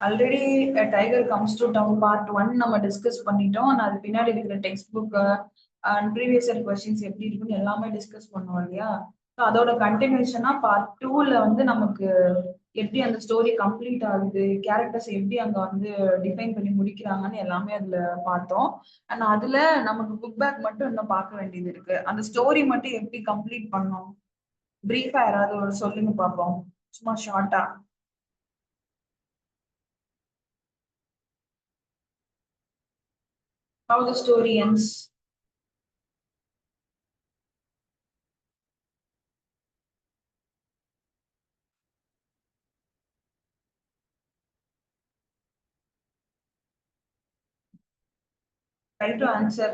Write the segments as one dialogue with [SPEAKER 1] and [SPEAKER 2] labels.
[SPEAKER 1] Already tiger comes to town part 1 நம்ம discuss பண்ணிட்டோம். அது பின்னாடி இருக்கிற textbook and previous year questions எப்படி இருக்குன்னு எல்லாமே டிஸ்கஸ் பண்ணுவோம் இல்லையா? ஸோ அதோட கண்டினியூஷனா பார்ட் 2ல வந்து நமக்கு எப்படி அந்த ஸ்டோரி கம்ப்ளீட் ஆகுது, கேரக்டர்ஸ் எப்படி அங்க வந்து டிஃபைன் பண்ணி முடிக்கிறாங்கன்னு எல்லாமே அதுல பார்த்தோம். அண்ட் அதுல நமக்கு புக் பேக் மட்டும் இன்னும் பார்க்க வேண்டியது இருக்கு. அந்த ஸ்டோரி மட்டும் எப்படி கம்ப்ளீட் பண்ணோம், பிரீஃபா யாராவது ஒரு சொல்லுங்க பார்ப்போம், சும்மா ஷார்ட்டா. How the story ends. Try to answer.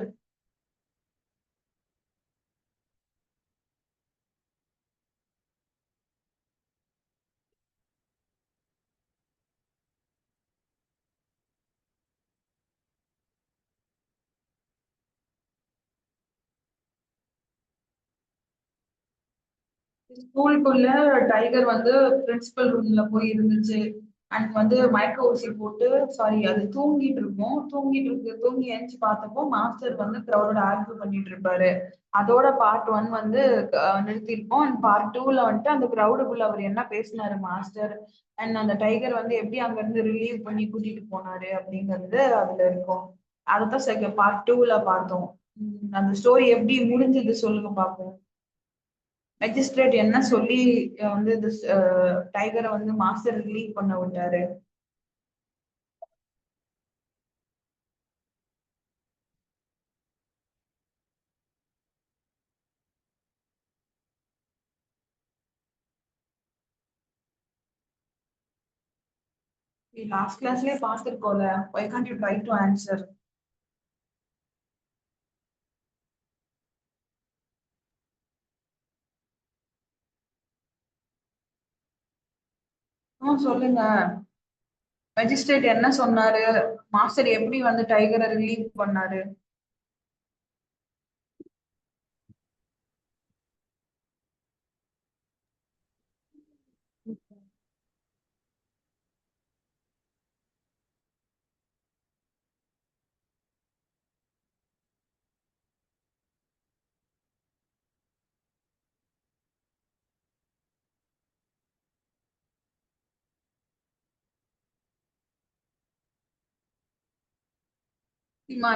[SPEAKER 1] ஸ்கூலுக்குள்ள டைகர் வந்து பிரின்சிபல் ரூம்ல போய் இருந்துச்சு. அண்ட் வந்து மயக்க ஊசி போட்டு, சாரி அது தூங்கிட்டு இருக்கும். தூங்கி எழுந்துச்சு பார்த்தப்போ மாஸ்டர் வந்து கிரௌடோட ஆர்கியூ பண்ணிட்டு இருப்பாரு. அதோட பார்ட் 1 வந்து நிறுத்திருப்போம். அண்ட் பார்ட் 2ல வந்துட்டு அந்த கிரௌடுக்குள்ள அவர் என்ன பேசினாரு மாஸ்டர், அண்ட் அந்த டைகர் வந்து எப்படி அங்க இருந்து ரிலீவ் பண்ணி கூட்டிட்டு போனாரு அப்படிங்கிறது அதுல இருக்கும். அதைத்தான் பார்ட் 2ல பார்த்தோம். அந்த ஸ்டோரி எப்படி முடிஞ்சது சொல்லுங்க பார்ப்போம். மெஜிஸ்ட்ரேட் என்ன சொல்லி வந்து இந்த டைகரை வந்து மாஸ்டர் ரிலீவ் பண்ண விட்டாரு. லாஸ்ட் கிளாஸ்லயே பார்த்திருக்கோம்ல. why can't you try to answer? சொல்லுங்க. மெஜிஸ்ட்ரேட் என்ன சொன்னாரு, மாஸ்டர் எப்படி வந்து டைகரை ரிலீவ் பண்ணாரு?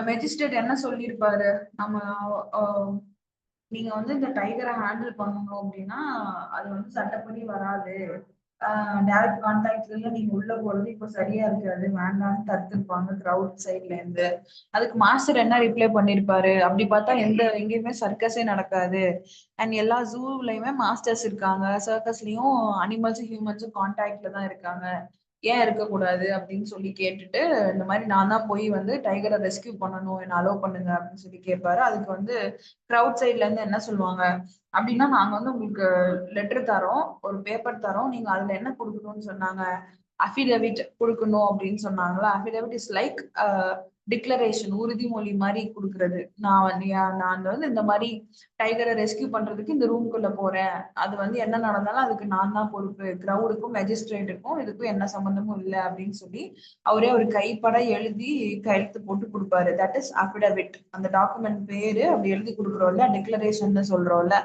[SPEAKER 1] மெஜிஸ்ட்ரேட் என்ன சொல்லியிருப்பாரு, நம்ம அஹ், நீங்க வந்து இந்த டைகரை ஹேண்டில் பண்ணணும் அப்படின்னா அது வந்து சட்டப்படி வராது. டைரக்ட் கான்டாக்ட்ல நீங்க உள்ள போறது இப்ப சரியா இருக்காது, வேண்டாம்னு தடுத்திருப்பாங்க கிரவுட் சைட்ல இருந்து. அதுக்கு மாஸ்டர் என்ன ரிப்ளை பண்ணிருப்பாரு, அப்படி பார்த்தா எங்கேயுமே சர்க்கஸே நடக்காது. அண்ட் எல்லா ஜூலையுமே மாஸ்டர்ஸ் இருக்காங்க, சர்க்கஸ்லயும் அனிமல்ஸும் ஹியூமன்ஸும் கான்டாக்ட்ல தான் இருக்காங்க, ஏன் இருக்கக்கூடாது அப்படின்னு சொல்லி கேட்டுட்டு, இந்த மாதிரி நான் தான் போய் வந்து டைகரை ரெஸ்கியூ பண்ணணும், என்ன அலோவ் பண்ணுங்க அப்படின்னு சொல்லி கேட்பாரு. அதுக்கு வந்து கிரவுட் சைட்ல இருந்து என்ன சொல்லுவாங்க அப்படின்னா, நாங்க வந்து உங்களுக்கு லெட்டர் தரோம், ஒரு பேப்பர் தரோம், நீங்க அதுல என்ன கொடுக்கணும்னு சொன்னாங்க, அஃபிடவிட் கொடுக்கணும் அப்படின்னு சொன்னாங்களா. அஃபிடவிட் இஸ் லைக் டிக்ளரேஷன், உறுதிமொழி மாதிரி கொடுக்கறது. நான் வந்து இந்த மாதிரி டைகரை ரெஸ்கியூ பண்றதுக்கு இந்த ரூம்குள்ள போறேன், அது வந்து என்ன நடந்தாலும் அதுக்கு நான் தான் பொறுப்பு, கிரவுடுக்கும் மெஜிஸ்ட்ரேட்டுக்கும் இதுக்கும் என்ன சம்பந்தமும் இல்லை அப்படின்னு சொல்லி அவரே ஒரு கைப்பட எழுதி கையெழுத்து போட்டு கொடுப்பாரு. That is affidavit. அந்த டாக்குமெண்ட் பேரு அப்படி எழுதி கொடுக்குறோம்ல, டிக்ளரேஷன் சொல்றோம்ல,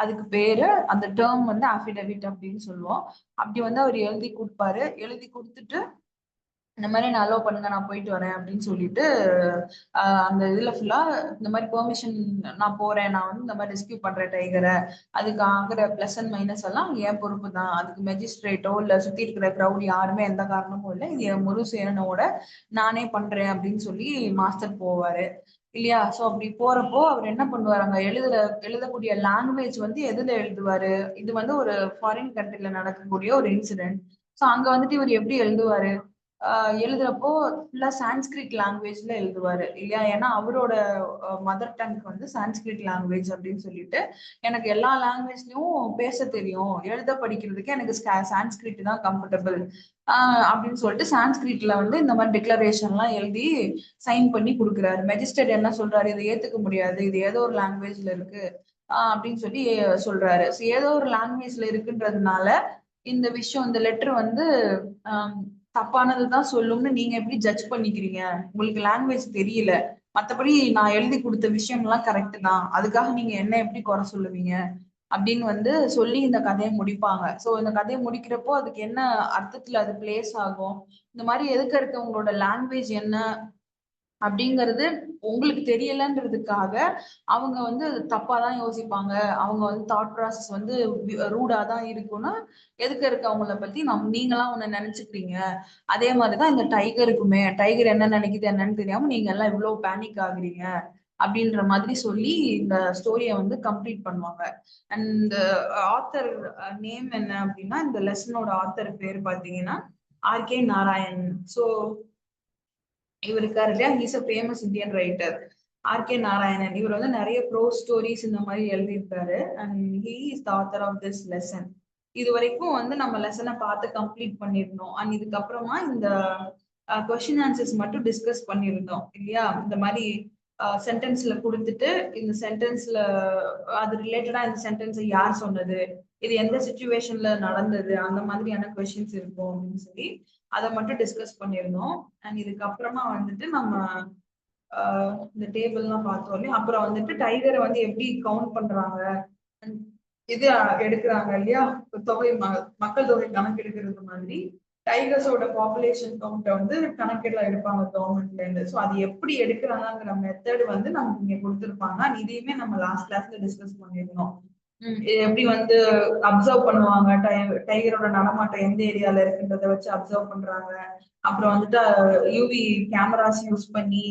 [SPEAKER 1] அதுக்கு பேரு, அந்த டேர்ம் வந்து அஃபிடவிட் அப்படின்னு சொல்லுவோம். அப்படி வந்து அவர் எழுதி கொடுப்பாரு. எழுதி கொடுத்துட்டு இந்த மாதிரி நான் அலோவ் பண்ணுங்க, நான் போயிட்டு வரேன் அப்படின்னு சொல்லிட்டு அந்த இதுல ஃபுல்லா இந்த மாதிரி பெர்மிஷன், நான் போறேன், நான் வந்து இந்த மாதிரி ரெஸ்கியூ பண்றேன் டைகரை, அதுக்கு ஆகிற பிளஸ் அண்ட் மைனஸ் எல்லாம் என் பொறுப்பு தான், அதுக்கு மெஜிஸ்ட்ரேட்டோ இல்ல சுத்தி இருக்கிற கிரௌட் யாருமே எந்த காரணமும் இல்லை, இது என் முழு சேனனோட நானே பண்றேன் அப்படின்னு சொல்லி மாஸ்டர் போவாரு இல்லையா. சோ அப்படி போறப்போ அவர் என்ன பண்ணுவாரு, அங்க எழுதக்கூடிய லாங்குவேஜ் வந்து எதுல எழுதுவாரு, இது வந்து ஒரு ஃபாரின் கண்ட்ரில நடக்கக்கூடிய ஒரு இன்சிடென்ட். சோ அங்க வந்துட்டு இவர் எப்படி எழுதுவாரு, எழுதுறப்போ ஃபுல்லா சான்ஸ்கிரிட் லாங்குவேஜ்ல எழுதுவாரு இல்லையா. ஏன்னா அவரோட மதர் டங் வந்து சான்ஸ்கிரிட் லாங்குவேஜ் அப்படின்னு சொல்லிட்டு, எனக்கு எல்லா லாங்குவேஜ்லயும் பேச தெரியும், எழுத படிக்கிறதுக்கு எனக்கு சான்ஸ்கிரிட் தான் கம்ஃபர்டபுள் அப்படின்னு சொல்லிட்டு சான்ஸ்கிரிட்ல வந்து இந்த மாதிரி டிக்ளரேஷன் எல்லாம் எழுதி சைன் பண்ணி கொடுக்குறாரு. மெஜிஸ்ட்ரேட் என்ன சொல்றாரு, இதை ஏத்துக்க முடியாது, இது ஏதோ ஒரு லாங்குவேஜ்ல இருக்கு அப்படின்னு சொல்லி சொல்றாரு. ஏதோ ஒரு லாங்குவேஜ்ல இருக்குன்றதுனால இந்த விஷயம், இந்த லெட்டர் வந்து தப்பானதுதான் சொல்லும்னு நீங்க எப்படி ஜட்ஜ் பண்ணிக்கிறீங்க? உங்களுக்கு லாங்குவேஜ் தெரியல. மத்தபடி நான் எழுதி கொடுத்த விஷயம் எல்லாம் கரெக்ட் தான். அதுக்காக நீங்க என்ன எப்படி குறை சொல்லுவீங்க? அப்படின்னு வந்து சொல்லி இந்த கதையை முடிப்பாங்க. சோ இந்த கதையை முடிக்கிறப்போ அதுக்கு என்ன அர்த்தத்துல அது பிளேஸ் ஆகும்? இந்த மாதிரி எதுக்கு இருக்கவங்களோட லாங்குவேஜ் என்ன அப்படிங்கிறது உங்களுக்கு தெரியலன்றதுக்காக அவங்க வந்து அது தப்பாதான் யோசிப்பாங்க. அவங்க வந்து தாட் ப்ராசஸ் வந்து ரூடா தான் இருக்கும்னா எதுக்க இருக்கவங்கள பத்தி நீங்களாம் ஒண்ணு நினைச்சுக்கிறீங்க. அதே மாதிரிதான் இந்த டைகருக்குமே, டைகர் என்ன நினைக்குது என்னன்னு தெரியாம நீங்க எல்லாம் இவ்வளவு பேனிக் ஆகுறீங்க அப்படின்ற மாதிரி சொல்லி இந்த ஸ்டோரிய வந்து கம்ப்ளீட் பண்ணுவாங்க. அண்ட் ஆத்தர் நேம் என்ன அப்படின்னா, இந்த லெசனோட ஆத்தர் பேர் பாத்தீங்கன்னா ஆர்.கே. நாராயண். சோ இவர் இருக்காரு இல்லையா, he's a famous Indian writer. R K. Narayanan இவர் வந்து நிறைய ப்ரோ ஸ்டோரிஸ் இந்த மாதிரி எழுதியிருக்காரு. And he is the author of this lesson. இது வரைக்கும் வந்து நம்ம லெசனை பார்த்து கம்ப்ளீட் பண்ணிருந்தோம். அண்ட் இதுக்கப்புறமா இந்த கொஸ்டின் ஆன்சர்ஸ் மட்டும் டிஸ்கஸ் பண்ணியிருந்தோம் இல்லையா. இந்த மாதிரி சென்டென்ஸ்ல கொடுத்துட்டு இந்த சென்டென்ஸ்ல அது ரிலேட்டடா இந்த சென்டென்ஸை யார் சொன்னது, இது எந்த சிச்சுவேஷன்ல நடந்தது, அந்த மாதிரியான கொஸ்டின்ஸ் இருக்கும் அப்படின்னு சொல்லி அதை மட்டும் டிஸ்கஸ் பண்ணியிருந்தோம். அண்ட் இதுக்கப்புறமா வந்துட்டு நம்ம இந்த டேபிள் எல்லாம் பார்த்தோம் இல்லையா. அப்புறம் வந்துட்டு டைகரை வந்து எப்படி கவுண்ட் பண்றாங்க, இது எடுக்கிறாங்க இல்லையா, தொகை மக்கள் தொகை கணக்கு எடுக்கிறது மாதிரி டைகர்ஸோட பாப்புலேஷன் கவுண்ட வந்து கணக்கெடுல எடுப்பாங்க கவர்மெண்ட்ல இருந்து. ஸோ அது எப்படி எடுக்கிறாங்கிற மெத்தட் வந்து நமக்கு இங்க கொடுத்துருப்பாங்க. இதையுமே நம்ம லாஸ்ட் கிளாஸ்ல டிஸ்கஸ் பண்ணிருந்தோம். இது எப்படி வந்து அப்சர்வ் பண்ணுவாங்க, டைகரோட நடமாட்டம் எந்த ஏரியால இருக்குன்றத வச்சு அப்சர்வ் பண்றாங்க. அப்புறம் வந்துட்டு யூவி கேமராஸ் யூஸ் பண்ணி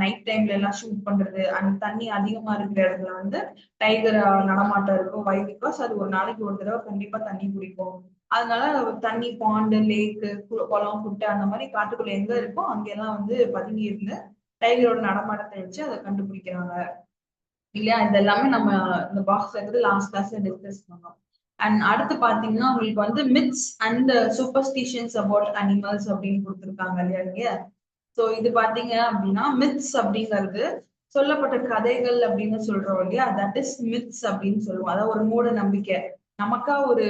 [SPEAKER 1] நைட் டைம்ல எல்லாம் ஷூட் பண்றது. அந்த தண்ணி அதிகமா இருக்கிற இடத்துல வந்து டைகர் நடமாட்டம் இருக்கும். வை பிகாஸ் அது ஒரு நாளைக்கு ஒரு தடவை கண்டிப்பா தண்ணி குடிக்கும். அதனால தண்ணி பாண்டு, லேக்கு, குளம், குட்டை அந்த மாதிரி காட்டுக்குள்ள எங்க இருக்கோ அங்கெல்லாம் வந்து பதுங்கி இருந்து டைகரோட நடமாட்டத்தை வச்சு அதை கண்டுபிடிக்கிறாங்க இல்லையா. இது எல்லாமே நம்ம இந்த பாக்ஸ் வந்து லாஸ்ட் கிளாஸ்ல டிஸ்கஸ் பண்ணோம். அண்ட் அடுத்து பாத்தீங்கன்னா உங்களுக்கு வந்து myths and superstitions about animals அப்படின்னு கொடுத்துருக்காங்க இல்லையா இங்க. சோ இது பாத்தீங்க அப்படின்னா மித்ஸ் அப்படிங்கிறது சொல்லப்பட்ட கதைகள் அப்படின்னு சொல்றோம் இல்லையா, தட் இஸ் மித்ஸ் அப்படின்னு சொல்லுவோம். அதாவது ஒரு மூட நம்பிக்கை. நமக்கா ஒரு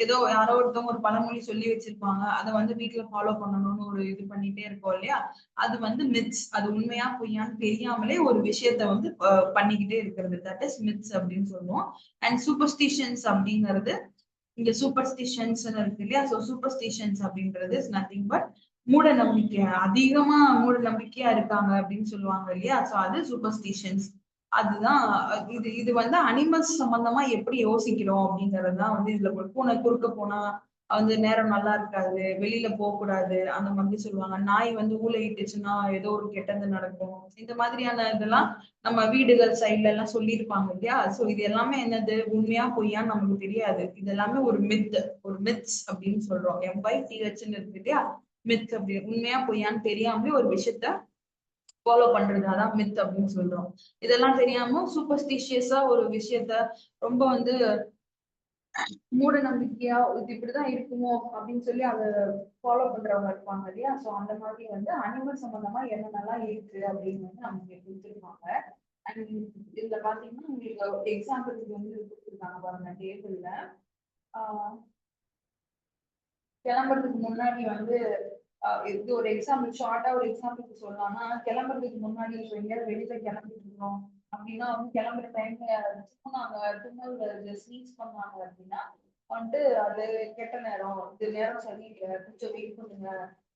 [SPEAKER 1] ஏதோ யாரோ ஒருத்தவங்க ஒரு பழமொழி சொல்லி வச்சிருப்பாங்க, அதை வந்து வீட்டுல ஃபாலோ பண்ணணும்னு ஒரு இது பண்ணிட்டே இருக்கோம் இல்லையா. அது வந்து மித்ஸ். அது உண்மையா பொய்யான்னு தெரியாமலே ஒரு விஷயத்த வந்து பண்ணிக்கிட்டே இருக்கிறது, தட் இஸ் மித்ஸ் அப்படின்னு சொல்லுவோம். அண்ட் சூப்பர்ஸ்டிஷன்ஸ் அப்படிங்கிறது இங்க சூப்பர்ஸ்டிஷன்ஸ் இருக்கு இல்லையா. சோ சூப்பர்ஸ்டிஷன்ஸ் அப்படின்றது இஸ் நத்திங் பட் மூட நம்பிக்கை. அதிகமா மூட நம்பிக்கையா இருக்காங்க அப்படின்னு சொல்லுவாங்க இல்லையா. சோ அது சூப்பர்ஸ்டிஷன்ஸ். அதுதான் இது இது வந்து அனிமல்ஸ் சம்பந்தமா எப்படி யோசிக்கிறோம் அப்படிங்கறதுதான் வந்து இதுல பூனை குறுக்க போனா வந்து நேரம் நல்லா இருக்காது, வெளியில போக கூடாது அந்த மாதிரி சொல்லுவாங்க. நாய் வந்து ஊளையிட்டுச்சுன்னா ஏதோ ஒரு கெட்டது நடக்கும். இந்த மாதிரியான இதெல்லாம் நம்ம வீடுகள் சைட்ல எல்லாம் சொல்லியிருப்பாங்க இல்லையா. சோ இது எல்லாமே என்னது, உண்மையா பொய்யான்னு நமக்கு தெரியாது. இது எல்லாமே ஒரு மித், ஒரு மித்ஸ் அப்படின்னு சொல்றோம். MYTHன்னு இருக்கு இல்லையா, மித். அப்படி உண்மையா பொய்யான்னு தெரியாமலே ஒரு விஷயத்த ஃபாலோ பண்றது, அதான் மித் அப்படின்னு சொல்றோம். இதெல்லாம் தெரியாம சூப்பர்ஸ்டிஷியஸா ஒரு விஷயத்த ரொம்ப வந்து மூட நம்பிக்கையா இது இப்படிதான் இருக்குமோ அப்படின்னு சொல்லி அதை ஃபாலோ பண்றவங்க இருப்பாங்க இல்லையா. சோ அந்த மாதிரி வந்து அனிமல் சம்பந்தமா என்னென்னலாம் இருக்கு அப்படின்னு வந்து நமக்கு கொடுத்துருப்பாங்க. அண்ட் இதுல பாத்தீங்கன்னா உங்களுக்கு எக்ஸாம்பிளுக்கு வந்து கொடுத்துருக்காங்க பாருங்க டேபிள்ல. கிளம்புறதுக்கு முன்னாடி வந்து இது ஒரு எக்ஸாம்பிள், ஷார்ட்டா ஒரு எக்ஸாம்பிளுக்கு சொல்லலாம்னா, கிளம்புறதுக்கு முன்னாடி இப்போ எங்கேயாவது வெளியில கிளம்பிட்டு இருக்கோம் அப்படின்னா வந்து கிளம்புற டைம்ல நாங்க தும்மல் ஸ்னீஸ் பண்ணாங்க அப்படின்னா வந்துட்டு அது கெட்ட நேரம், இது நேரம் சரியில்லை, கொஞ்சம் வெயிட் பண்ணுங்க,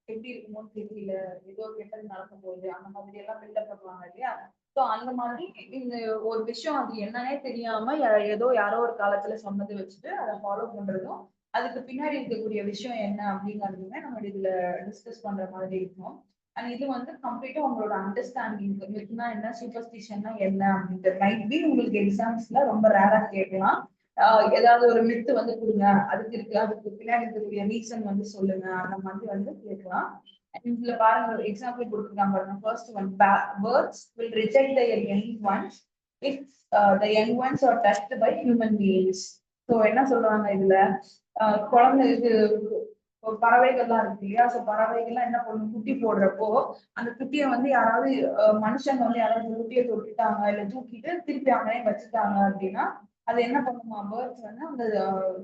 [SPEAKER 1] எப்படி இருக்குமோன்னு தெரியல, ஏதோ கெட்டது நடக்க போகுது, அந்த மாதிரி எல்லாம் பில்டப் பண்ணுவாங்க இல்லையா. ஸோ அந்த மாதிரி இந்த ஒரு விஷயம் அது என்னன்னே தெரியாம ஏதோ யாரோ ஒரு காலத்துல சொன்னதை வச்சுட்டு அதை ஃபாலோ பண்றதும் அதுக்கு பின்னாடி இருக்கக்கூடிய விஷயம் என்ன அப்படிங்கிறதுமே நம்ம இதுல டிஸ்கஸ் பண்ற மாதிரி இருக்கும். அண்ட் இது வந்து கம்ப்ளீட்டா உங்களோட அண்டர்ஸ்டாண்டிங் மித்னா என்ன, சூப்பர்ஸ்டிஷன்னா என்ன அப்படின்றது மைட் பி உங்களுக்கு எக்ஸாம்ஸ்ல ரொம்ப ரேரா கேட்கலாம். ஏதாவது ஒரு மித்து வந்து கொடுங்க, அதுக்கு இருக்கு அதுக்கு பின்னாடி இருக்கக்கூடிய ரீசன் வந்து சொல்லுங்க, அந்த மாதிரி வந்து கேட்கலாம். இதுல பாருங்க ஒரு எக்ஸாம்பிள் கொடுத்துருக்காங்க பாருங்க. First one, birds will reject their young ones if the young ones are touched by human beings. So என்ன சொல்றாங்க இதுல, குழந்தை இது பறவைகள்லாம் இருக்கு இல்லையா. ஸோ பறவைகள்லாம் என்ன பண்ணும், குட்டி போடுறப்போ அந்த குட்டியை வந்து யாராவது மனுஷங்க வந்து யாராவது குட்டியை தொட்டுட்டாங்க இல்ல தூக்கிட்டு திருப்பி அவங்களே வச்சுட்டாங்க அப்படின்னா அது என்ன பண்ணுமா, பேர்ட்ஸ் வந்து அந்த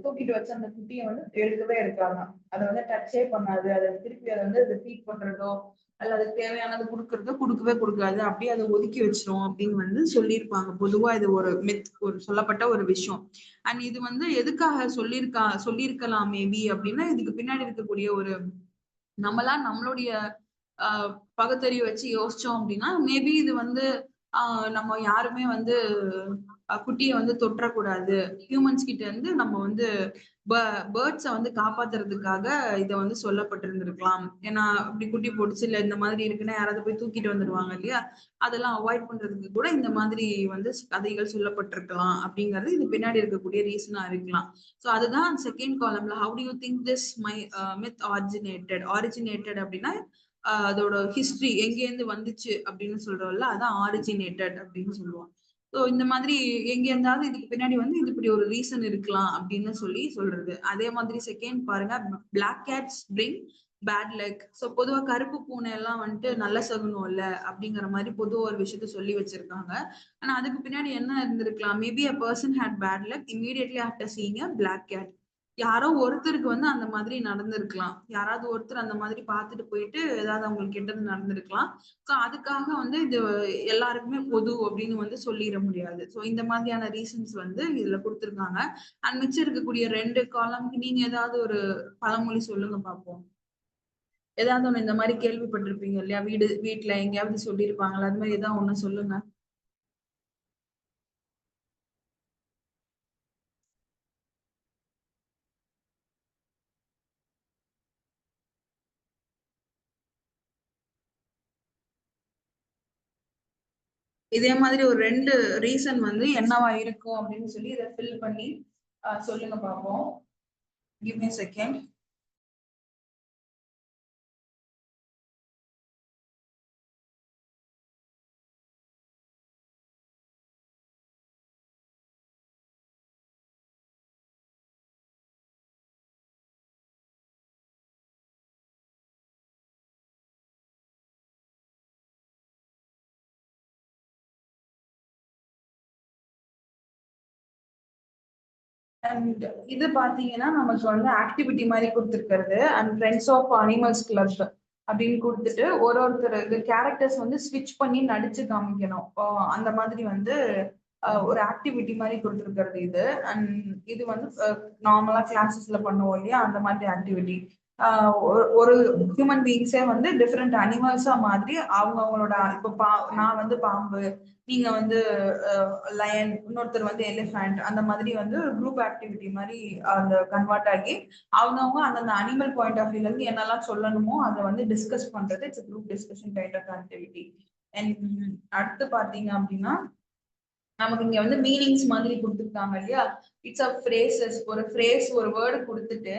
[SPEAKER 1] தூக்கிட்டு வச்ச அந்த குட்டியை வந்து எடுக்கவே எடுக்காங்க. அதை வந்து டச்சே பண்ணாது. அதை திருப்பி அதை வந்து ஃபீட் பண்றதோ அல்ல அதுக்கு தேவையானது கொடுக்கறதோ கொடுக்கவே கொடுக்காது. அப்படியே அதை ஒதுக்கி வச்சிரும் அப்படின்னு வந்து சொல்லியிருப்பாங்க. பொதுவா இது ஒரு மித், ஒரு சொல்லப்பட்ட ஒரு விஷயம். அண்ட் இது வந்து எதுக்காக சொல்லியிருக்கலாம் மேபி அப்படின்னா, இதுக்கு பின்னாடி இருக்கக்கூடிய ஒரு நம்மளுடைய பகுத்தறிவு வச்சு யோசிச்சோம் அப்படின்னா, மேபி இது வந்து நம்ம யாருமே வந்து குட்டியை வந்து தொற்றக்கூடாது. ஹியூமன்ஸ் கிட்ட இருந்து நம்ம வந்து பேர்ட்ஸை வந்து காப்பாத்துறதுக்காக இதை வந்து சொல்லப்பட்டிருந்திருக்கலாம். ஏன்னா இப்படி குட்டி போட்டுச்சு இல்ல இந்த மாதிரி இருக்குன்னா யாராவது போய் தூக்கிட்டு வந்துருவாங்க இல்லையா? அதெல்லாம் அவாய்ட் பண்றதுக்கு கூட இந்த மாதிரி வந்து கதைகள் சொல்லப்பட்டிருக்கலாம் அப்படிங்கிறது இது பின்னாடி இருக்கக்கூடிய ரீசனா இருக்கலாம். ஸோ அதுதான் செகண்ட் காலம்ல how do you think this my myth originated அப்படின்னா அதோட ஹிஸ்டரி எங்கேருந்து வந்துச்சு அப்படின்னு சொல்றோம்ல, அதான் ஆரிஜினேட்டட் அப்படின்னு சொல்லுவோம். ஸோ இந்த மாதிரி எங்க இருந்தாலும் இதுக்கு பின்னாடி வந்து இது இப்படி ஒரு ரீசன் இருக்கலாம் அப்படின்னு சொல்றது. அதே மாதிரி செகண்ட் பாருங்க, black cats bring bad luck. So பொதுவா கருப்பு பூனை எல்லாம் வந்துட்டு நல்ல சகுனம் இல்ல அப்படிங்கிற மாதிரி பொதுவா ஒரு விஷயத்த சொல்லி வச்சிருக்காங்க. ஆனா அதுக்கு பின்னாடி என்ன இருந்திருக்கலாம், maybe a person had bad luck immediately after seeing a black cat. யாரோ ஒருத்தருக்கு வந்து அந்த மாதிரி நடந்திருக்கலாம். யாராவது ஒருத்தர் அந்த மாதிரி பார்த்துட்டு போயிட்டு ஏதாவது அவங்களுக்கு கெட்டது நடந்திருக்கலாம். ஸோ அதுக்காக வந்து இது எல்லாருக்குமே பொது அப்படின்னு வந்து சொல்லிட முடியாது. ஸோ இந்த மாதிரியான ரீசன்ஸ் வந்து இதுல கொடுத்துருக்காங்க. அண்ட் மிச்சம் இருக்கக்கூடிய 2 காலம்க்கு நீங்க ஏதாவது ஒரு பழமொழி சொல்லுங்க பார்ப்போம். ஏதாவது ஒண்ணு இந்த மாதிரி கேள்விப்பட்டிருப்பீங்க இல்லையா? வீட்டுல எங்கேயாவது சொல்லியிருப்பாங்களா? அது மாதிரி ஏதாவது ஒண்ணு சொல்லுங்க. இதே மாதிரி ஒரு 2 ரீசன் வந்து என்னவா இருக்கும் அப்படின்னு சொல்லி இதை ஃபில் பண்ணி சொல்லுங்க பார்ப்போம். Give me second. அண்ட் இது பாத்தீங்கன்னா நமக்கு வந்து ஆக்டிவிட்டி மாதிரி கொடுத்துருக்கிறது. And friends of animals club அப்படின்னு கொடுத்துட்டு ஒருத்தர் இது கேரக்டர்ஸ் வந்து ஸ்விட்ச் பண்ணி நடிச்சு காமிக்கணும். அந்த மாதிரி வந்து ஒரு ஆக்டிவிட்டி மாதிரி கொடுத்துருக்கிறது இது. அண்ட் இது வந்து நார்மலா கிளாஸஸ்ல பண்ணுவோம் இல்லையா, அந்த மாதிரி ஆக்டிவிட்டி. ஒரு ஹியூமன் பீயிங்ஸே வந்து டிஃப்ரெண்ட் அனிமல்ஸா மாதிரி அவங்களோட இப்போ நான் வந்து பாம்பு, நீங்க வந்து லயன், இன்னொருத்தர் வந்து எலிஃபண்ட், அந்த மாதிரி வந்து குரூப் ஆக்டிவிட்டி மாதிரி அந்த கன்வெர்ட் ஆகி அவங்கவுங்க அந்தந்த அனிமல் பாயிண்ட் ஆஃப் வியூல இருந்து என்னெல்லாம் சொல்லணுமோ அதை வந்து டிஸ்கஸ் பண்றது. It's group discussion kind of activity. And அடுத்து பாத்தீங்க அப்படின்னா நமக்கு இங்க வந்து மீனிங்ஸ் மாதிரி கொடுத்துருக்காங்க இல்லையா? It's a phrases. ஒரு ஃப்ரேஸ், ஒரு வேர்டு கொடுத்துட்டு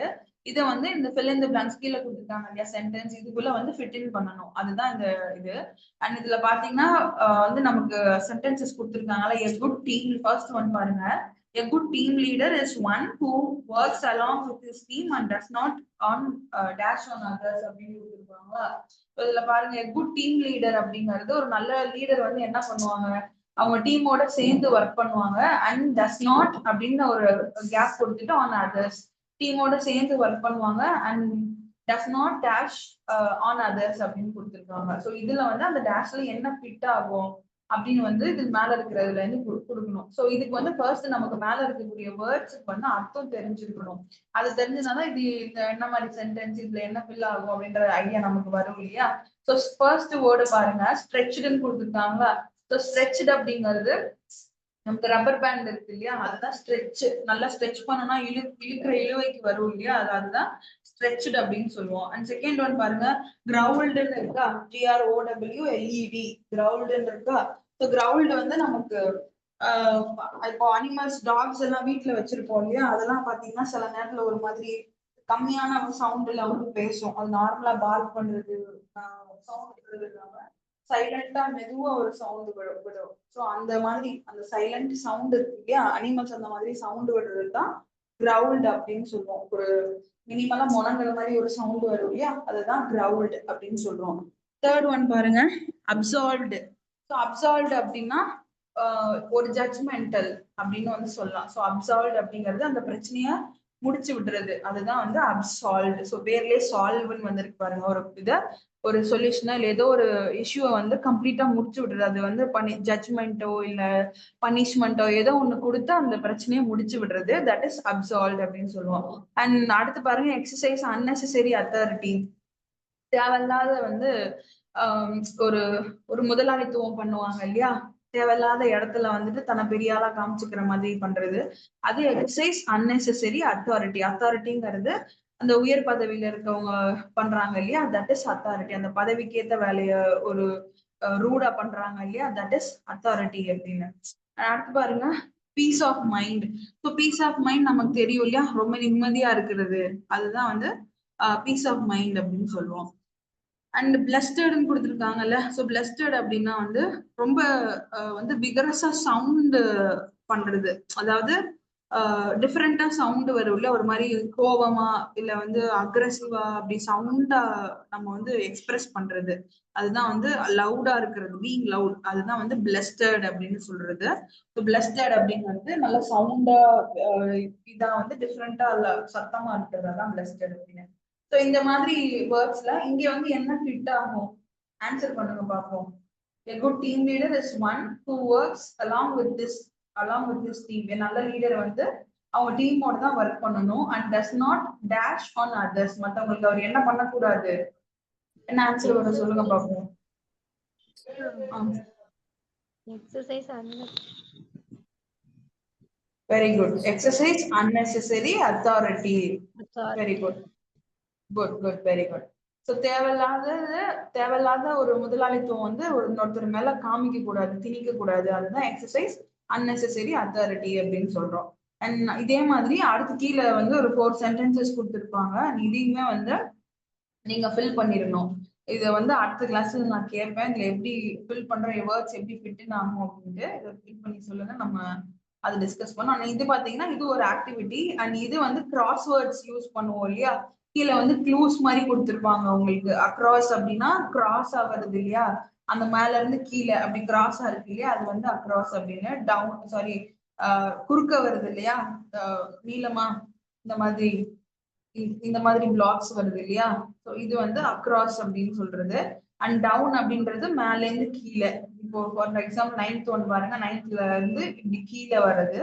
[SPEAKER 1] இதை வந்து இந்த ஃபில் இன் தி பிளாங்க்ஸ் கீழே கொடுத்துருக்காங்க இல்லையா, சென்டென்ஸ், இதுக்குள்ள வந்து ஃபிட் இன் பண்ணணும். அதுதான் இந்த இது. அண்ட் இதுல பாத்தீங்கன்னா வந்து நமக்கு சென்டென்சஸ் கொடுத்துருக்காங்கல்ல. A good team, first one பாருங்க. A good team leader is one who works along with his team and does not on dash on others அப்படின்னு கொடுத்துருக்காங்களா. இதுல பாருங்க, எ குட் டீம் லீடர் அப்படிங்கிறது ஒரு நல்ல லீடர் வந்து என்ன பண்ணுவாங்க, அவங்க டீமோட சேர்ந்து ஒர்க் பண்ணுவாங்க. அண்ட் டஸ் நாட் அப்படின்னு ஒரு கேப் கொடுத்துட்டு ஆன் அதர்ஸ், டீமோட சேர்ந்து ஒர்க் பண்ணுவாங்க. And does not dash on others அப்படின்னு கொடுத்துருக்காங்க. ஸோ இதுல வந்து அந்த டேஷ்ல என்ன ஃபிட் ஆகும் அப்படின்னு வந்து இது மேல இருக்கிறதுல இருந்து கொடுக்கணும். ஸோ இதுக்கு வந்து ஃபர்ஸ்ட் நமக்கு மேல இருக்கக்கூடிய வேர்ட்ஸுக்கு வந்து அர்த்தம் தெரிஞ்சிருக்கணும். அது தெரிஞ்சதுனால இது இந்த என்ன மாதிரி சென்டென்ஸ், இதுல என்ன ஃபில் ஆகும் அப்படின்ற ஐடியா நமக்கு வரும் இல்லையா? ஸோ ஃபர்ஸ்ட் வேர்டு பாருங்க, ஸ்ட்ரெச்டுன்னு கொடுத்துருக்காங்க. ஸோ ஸ்ட்ரெச்டு அப்படிங்கிறது நமக்கு ரப்பர் பேண்ட் இருக்கு இல்லையா, அதுதான் ஸ்ட்ரெச். நல்லா ஸ்ட்ரெச் பண்ணனா இழுக்கிற இழுவைக்கு வரும் இல்லையா, அதுதான் ஸ்ட்ரெச்டு அப்படின்னு சொல்லுவோம். அண்ட் செகண்ட் ஒன் பாருங்க, கிரவுல்டுன்னு இருக்கா, GROWLED, கிரவுல்டுன்னு இருக்கா. ஸோ கிரவுல்டு வந்து நமக்கு இப்போ அனிமல்ஸ், டாக்ஸ் எல்லாம் வீட்டுல வச்சிருப்போம் இல்லையா, அதெல்லாம் பாத்தீங்கன்னா சில நேரத்துல ஒரு மாதிரி கம்மியான சவுண்ட்ல வந்து பேசும். அது நார்மலா பார்க் பண்றது, சவுண்ட் இல்லாம சைலண்டா மெதுவா ஒரு சவுண்ட் விடும். ஸோ அந்த மாதிரி அந்த சைலண்ட் சவுண்ட் இருக்கு இல்லையா, அனிமல்ஸ் அந்த மாதிரி சவுண்ட் விடுறது தான் கிரவுல்டு அப்படின்னு சொல்லுவோம். ஒரு மினிமலா முழங்குற மாதிரி ஒரு சவுண்ட் வரும் இல்லையா, அதுதான் கிரவுல்டு அப்படின்னு சொல்றோம். தேர்ட் ஒன் பாருங்க, அப்சால்வ்டு. ஸோ அப்சால்வ்டு அப்படின்னா ஒரு ஜட்ஜ்மெண்டல், அப்படின்னு வந்து சொல்லலாம். ஸோ அப்சால்வ்ட் அப்படிங்கிறது அந்த பிரச்சனைய முடிச்சு விடுறது, அதுதான் வந்து அப்சால்வ்ட். ஸோ பேர்லயே சால்வ்னு வந்திருக்கு பாருங்க. ஒரு சொல்யூஷனோ இல்ல ஏதோ ஒரு இஷ்யூவை வந்து கம்ப்ளீட்டா முடிச்சு விடுறது. அது வந்து ஜட்ஜ்மெண்ட்டோ இல்ல பனிஷ்மெண்ட்டோ ஏதோ ஒண்ணு கொடுத்து அந்த பிரச்சனையை முடிச்சு விடுறது, தட் இஸ் அப்சால்வ்ட் அப்படின்னு சொல்லுவோம். அண்ட் அடுத்து பாருங்க, எக்ஸசைஸ் அன்னெசரி அத்தாரிட்டி. தேவையில்லாத வந்து ஒரு ஒரு முதலாளித்துவம் பண்ணுவாங்க இல்லையா, தேவையில்லாத இடத்துல வந்துட்டு தன்னை பெரிய ஆளா காமிச்சுக்கிற மாதிரி பண்றது, அது எக்ஸசைஸ் அன்னெசரி அத்தாரிட்டி. அத்தாரிட்டிங்கிறது அந்த உயர் பதவியில இருக்கவங்க பண்றாங்க இல்லையா, தட் இஸ் அத்தாரிட்டி. அந்த பதவிக்கு ஏத்த வேலைய ஒரு ரூடா பண்றாங்க இல்லையா, தட் இஸ் அத்தாரிட்டி அப்படின்னு. அடுத்து பாருங்க, peace of mind. So peace of mind நமக்கு தெரியும் இல்லையா, ரொம்ப நிம்மதியா இருக்கிறது, அதுதான் வந்து பீஸ் ஆஃப் மைண்ட் அப்படின்னு சொல்லுவோம். அண்ட் பிளஸ்டர்ட்னு கொடுத்துருக்காங்கல்ல, ஸோ பிளஸ்டர்ட் அப்படின்னா வந்து ரொம்ப வந்து விகரஸா சவுண்டு பண்றது, அதாவது டிஃப்ரெண்டா சவுண்டு வரும் இல்ல, ஒரு மாதிரி கோபமா இல்ல வந்து அக்ரெசிவா அப்படி சவுண்டா நம்ம வந்து எக்ஸ்பிரஸ் பண்றது, அதுதான் வந்து லவுடா இருக்கிறது, பீங் லவுட், அதுதான் வந்து பிளஸ்டர்ட் அப்படின்னு சொல்றது. ஸோ பிளஸ்டர்ட் அப்படின்னு வந்து நல்ல சவுண்டா இதான் வந்து டிஃப்ரெண்டா சத்தமா இருக்கிறது, அதான் பிளஸ்டர்ட் அப்படின்னு. ஸோ இந்த மாதிரி வேர்ட்ஸ்ல இங்க வந்து என்ன ஃபிட் ஆகும், ஆன்சர் பண்ணுங்க பார்ப்போம். A good team leader is one who works along with this team. A நல்ல லீடர் வந்து அவங்க டீமோட தான் ஒர்க் பண்ணணும் and does not dash on others. மத்தவங்களுக்கு அவர் என்ன பண்ணக்கூடாது, என்ன ஆன்சர் வரும் சொல்லுங்க பார்ப்போம்.
[SPEAKER 2] Exercise
[SPEAKER 1] very good, exercise unnecessary authority. Very good, good good, very good. So தேவையில்லாத ஒரு முதலாளித்துவம் வந்து இன்னொருத்தர் மேல காமிக்க கூடாது, திணிக்க கூடாது, அதுதான் எக்ஸசைஸ் அன்னெசரி அத்தாரிட்டி அப்படின்னு சொல்றோம். அண்ட் இதே மாதிரி அடுத்து கீழே வந்து ஒரு 4 சென்டென்சஸ் கொடுத்துருப்பாங்க, இதையுமே வந்து நீங்க ஃபில் பண்ணிடணும். இதை வந்து அடுத்த கிளாஸ்ல நான் கேட்பேன், இதுல எப்படி ஃபில் பண்ற வேர்ட்ஸ் எப்படி ஃபிட் ஆகும் அப்படின்ட்டு இதை ஃபில் பண்ணி சொல்லுங்க, நம்ம அதை டிஸ்கஸ் பண்ணோம். இது பாத்தீங்கன்னா இது ஒரு ஆக்டிவிட்டி, அண்ட் இது வந்து கிராஸ் வேர்ட்ஸ் யூஸ் பண்ணுவோம் இல்லையா, கீழே வந்து க்ளூஸ் மாதிரி கொடுத்துருப்பாங்க உங்களுக்கு. அக்ராஸ் அப்படின்னா கிராஸ் ஆகுறது இல்லையா, அந்த மேல இருந்து கீழே அப்படி கிராஸா இருக்கு இல்லையா, அது வந்து அக்ராஸ் அப்படின்னு. டவுன் சாரி, குறுக்க வருது இல்லையா, நீளமா இந்த மாதிரி பிளாக்ஸ் வருது இல்லையா, ஸோ இது வந்து அக்ராஸ் அப்படின்னு சொல்றது. அண்ட் டவுன் அப்படின்றது மேல இருந்து கீழே. இப்போ ஃபார் எக்ஸாம்பிள் 9th ஒன் பாருங்க, 9th இருந்து இப்படி கீழே வர்றது,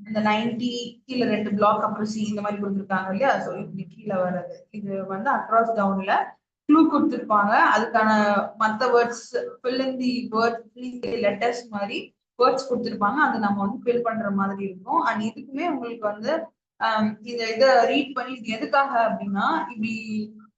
[SPEAKER 1] இந்த 90 கீழே 2 பிளாக் அப்புறம் சி இந்த மாதிரி கொடுத்துருக்காங்க இல்லையா, ஸோ இப்படி கீழே வர்றது, இது வந்து அக்ராஸ் டவுன்ல க்ளூ கொடுத்துருப்பாங்க. அதுக்கான மற்ற words fill in the letters மாதிரி வேர்ட்ஸ் கொடுத்துருப்பாங்க, அது நம்ம வந்து ஃபில் பண்ற மாதிரி இருக்கும். அண்ட் இதுக்குமே உங்களுக்கு வந்து இதை ரீட் பண்ணி இது எதுக்காக அப்படின்னா, இப்படி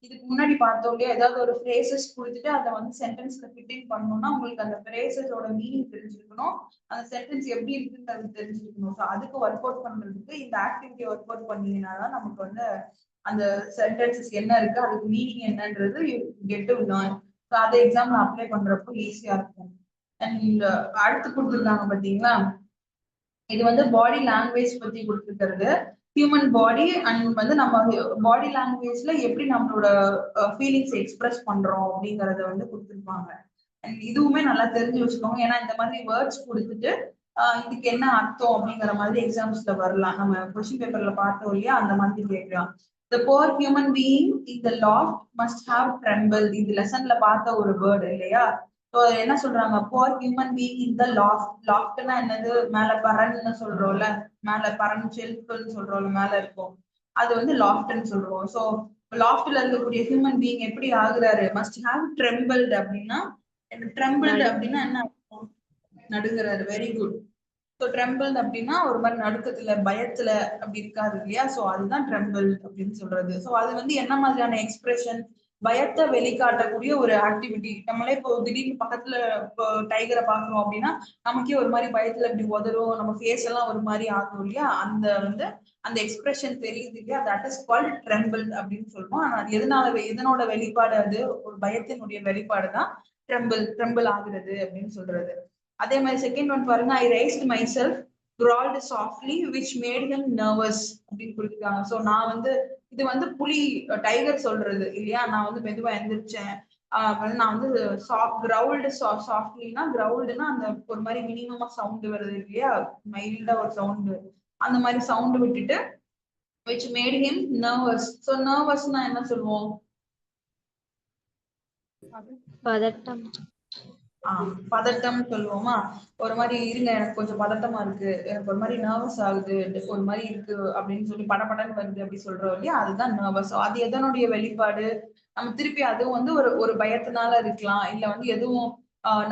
[SPEAKER 1] இதுக்கு முன்னாடி பார்த்தோம் இல்லையா, ஏதாவது ஒரு ஃப்ரேசஸ் கொடுத்துட்டு அதை வந்து சென்டென்ஸ்ல ஃபிட்டிங் பண்ணணும்னா உங்களுக்கு அந்த ஃப்ரேசஸோட மீனிங் தெரிஞ்சிருக்கணும், அந்த சென்டென்ஸ் எப்படி இருக்குன்றது தெரிஞ்சிருக்கணும். ஸோ அதுக்கு ஒர்க் அவுட் பண்றதுக்கு இந்த ஆக்டிவிட்டி ஒர்க் அவுட் பண்ணீங்கன்னா தான் நமக்கு வந்து அந்த சென்டென்சஸ் என்ன இருக்கு, அதுக்கு மீனிங் என்னன்றது கெட் டு லேர்ன். ஸோ அதை எக்ஸாம்ல அப்ளை பண்றப்போ ஈஸியா இருக்கும். அண்ட் அடுத்து கொடுத்துருக்காங்க பாத்தீங்களா, இது வந்து பாடி லாங்குவேஜ் பத்தி கொடுத்துருக்கிறது. ஹியூமன் பாடி அண்ட் வந்து நம்ம பாடி லாங்குவேஜ்ல எப்படி நம்மளோட ஃபீலிங்ஸ் எக்ஸ்பிரஸ் பண்றோம் அப்படிங்கறத வந்து கொடுத்துருப்பாங்க. அண்ட் இதுவுமே நல்லா தெரிஞ்சு வச்சுக்கோங்க, ஏன்னா இந்த மாதிரி வேர்ட்ஸ் கொடுத்துட்டு இதுக்கு என்ன அர்த்தம் அப்படிங்கிற மாதிரி எக்ஸாம்ஸ்ல வரலாம். நம்ம கொஸ்டின் பேப்பர்ல பார்த்தோம் இல்லையா, அந்த மாதிரி கேட்கலாம். The poor human being in the loft must have trembled. இது லெசன்ல பார்த்த ஒரு வேர்டு இல்லையா, ஸோ என்ன சொல்றாங்க, poor human being in the loft. லாஃப்ட்னா என்னது, மேல பரன்னு சொல்றோம்ல, மேல பரன் ஷெல்ஃப்னு சொல்றோம்ல, மேல இருக்கும், அது வந்து லாஃப்ட்னு சொல்றோம். ஸோ லாஃப்ட்ல இருக்கக்கூடிய ஹியூமன் பீயிங் எப்படி ஆகுறாரு, மஸ்ட் ஹாவ் ட்ரெம்பிள்ட் அப்படின்னா, ட்ரெம்பிள்ட் அப்படின்னா என்ன அர்த்தம், நடுங்குறாரு. Very good. ஸோ ட்ரெம்பிள் அப்படின்னா ஒரு மாதிரி நடுக்கத்துல பயத்துல அப்படி இருக்காரு இல்லையா, ஸோ அதுதான் ட்ரெம்பிள் அப்படின்னு சொல்றது. ஸோ அது வந்து என்ன மாதிரியான எக்ஸ்பிரஷன், பயத்தை வெளிக்காட்டக்கூடிய ஒரு ஆக்டிவிட்டி. நம்மளே இப்போ திடீர்னு பக்கத்துல இப்போ டைகரை பாக்குறோம் அப்படின்னா நமக்கே ஒரு மாதிரி பயத்துல இப்படி உதறும், நம்ம ஃபேஸ் எல்லாம் ஒரு மாதிரி ஆகும் இல்லையா, அந்த வந்து அந்த எக்ஸ்பிரஷன் தெரியுது இல்லையா, தட் இஸ் கால்ட் ட்ரெம்பிள் அப்படின்னு சொல்லுவோம். ஆனா அது எதனோட வெளிப்பாடு, அது ஒரு பயத்தினுடைய வெளிப்பாடு தான் ட்ரெம்பிள் ஆகுறது அப்படின்னு சொல்றது. அதே மாதிரி செகண்ட் ஒன் பாருங்க, I raised myself growled softly which made him nervous அப்படின்னு கொடுத்துருக்காங்க. ஸோ நான் வந்து இது வந்து புலி டைகர் சொல்றது இல்லையா, நான் வந்து மெதுவா எந்திரிச்சேன், நான் வந்து கிரவுல்டுனா அந்த ஒரு மாதிரி மினிமமா சவுண்ட் வருது இல்லையா, மைல்டா ஒரு சவுண்ட், அந்த மாதிரி சவுண்ட் விட்டுட்டு which made him nervous. So nervousனா என்ன சொல்லுவோம்?
[SPEAKER 2] பதட்டம்.
[SPEAKER 1] பதட்டம் சொல்லுவோமா? ஒரு மாதிரி இருங்க, எனக்கு கொஞ்சம் பதட்டமா இருக்கு, எனக்கு ஒரு மாதிரி நர்வஸ் ஆகுது, ஒரு மாதிரி இருக்கு அப்படின்னு சொல்லி படபடன்னு வருது அப்படி சொல்றோம் இல்லையா, அதுதான் நர்வஸ். அது எதனுடைய வெளிப்பாடு? நம்ம திருப்பி அதுவும் வந்து ஒரு ஒரு பயத்தினால இருக்கலாம், இல்ல வந்து எதுவும்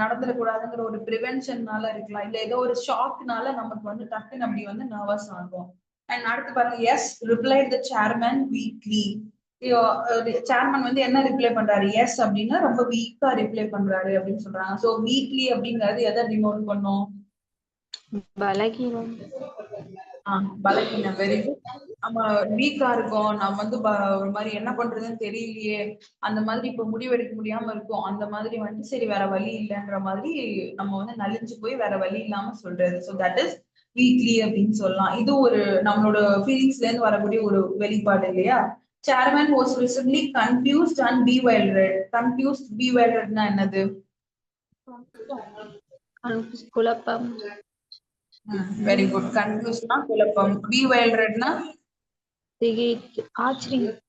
[SPEAKER 1] நடந்துடக்கூடாதுங்கிற ஒரு ப்ரிவென்ஷன்னால இருக்கலாம், இல்ல ஏதோ ஒரு ஷாக்னால நமக்கு வந்து டக்குன்னு அப்படி வந்து நர்வஸ் ஆகும். அண்ட் அடுத்து பாருங்க, as replied the chairman weekly. Chairman வந்து என்ன ரிப்ளை பண்றாரு? எஸ் அப்படின்னா ரொம்ப வீக்கா ரிப்ளை பண்றாரு அப்படின்னு சொல்றாங்க. சோ வீக்லி அப்படிங்கிறது எதை டினோட் பண்ணும்?
[SPEAKER 2] பலகீனம்.
[SPEAKER 1] பலகீனம். Very good. நம்ம வீக்கா இருக்கோம், நம்ம வந்து ஒரு மாதிரி என்ன பண்றதுன்னு தெரியலையே, அந்த மாதிரி இப்ப முடிவெடுக்க முடியாம இருக்கும், அந்த மாதிரி வந்து சரி வேற வழி இல்லைன்ற மாதிரி நம்ம வந்து நலிஞ்சு போய் வேற வழி இல்லாம சொல்றது. ஸோ தட் இஸ் வீக்லி அப்படின்னு சொல்லலாம். இது ஒரு நம்மளோட ஃபீலிங்ஸ்ல இருந்து வரக்கூடிய ஒரு வெளிப்பாடு இல்லையா? Chairman was visibly confused and bewildered. Confused, bewilderedனா என்னது?
[SPEAKER 2] குழப்பம்.
[SPEAKER 1] Very good. கன்ஃபியூஸ்னா குழப்பம், bewilderedனா
[SPEAKER 2] ஆச்சரியம்.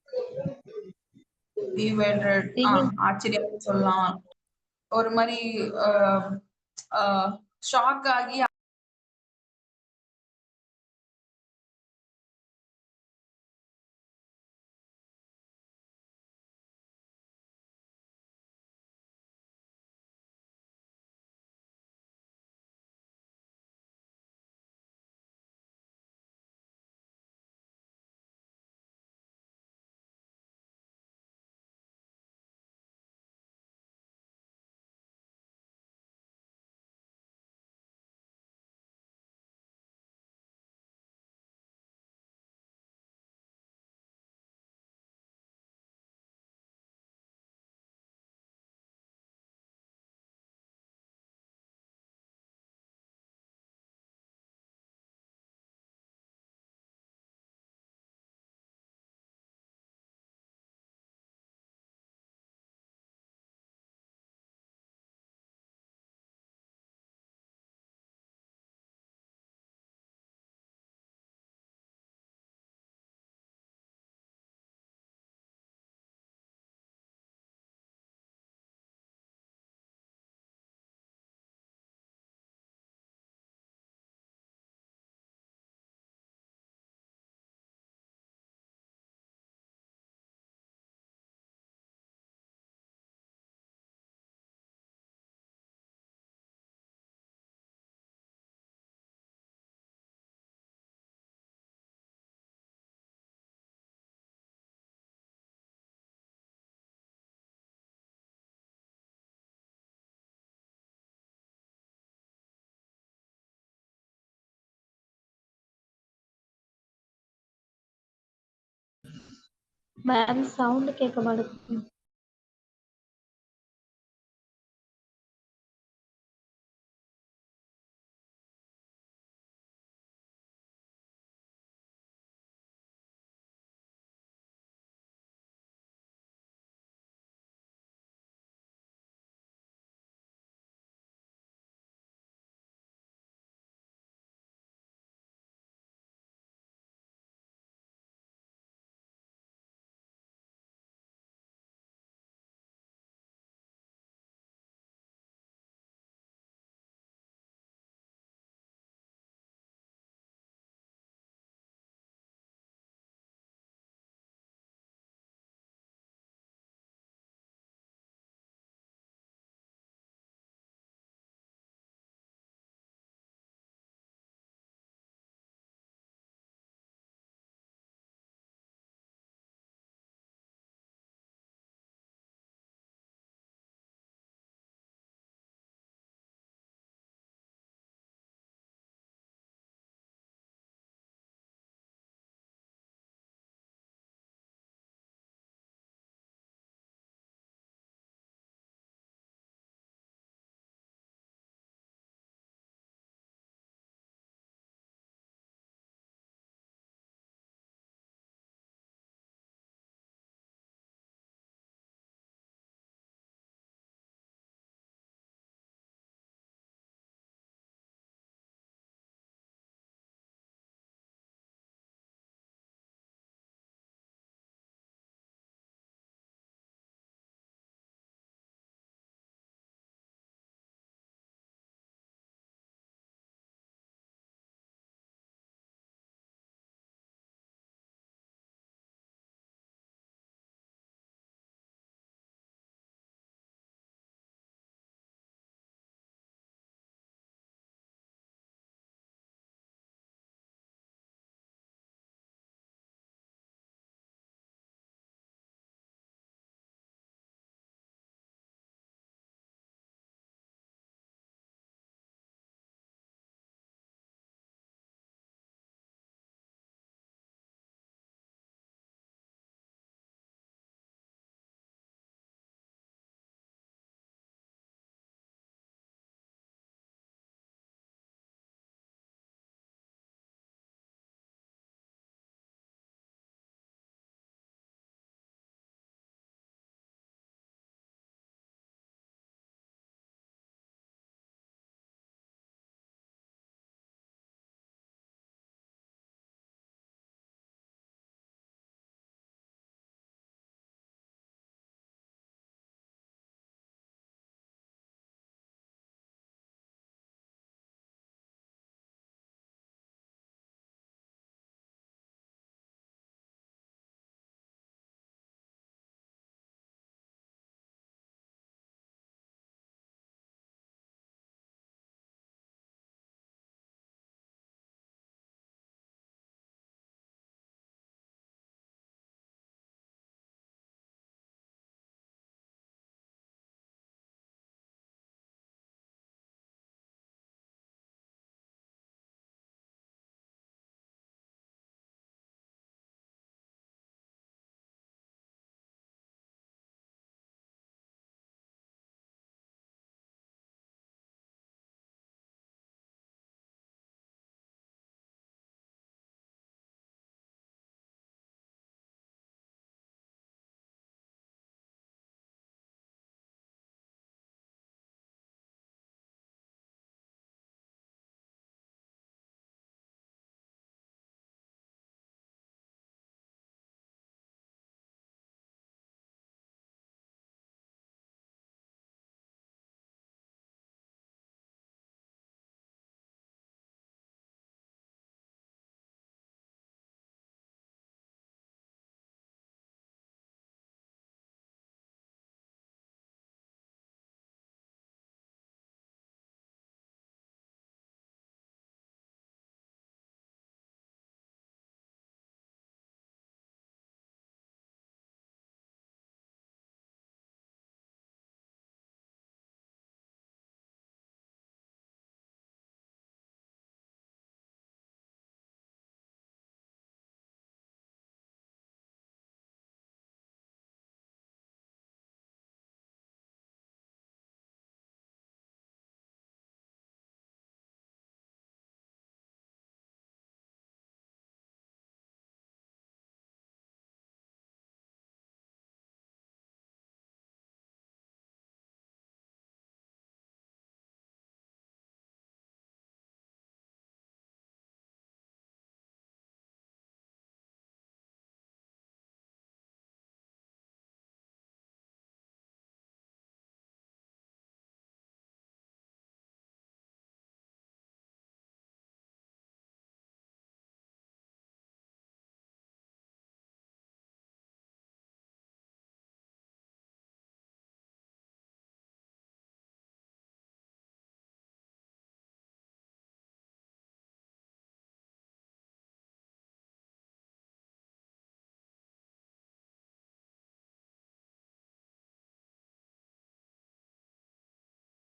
[SPEAKER 1] bewildered ஆச்சரியம் சொல்லலாம். ஒரு மாதிரி ஷாக் ஆகி
[SPEAKER 2] மேம் சவுண்ட் கேட்க மாட்டேங்குது.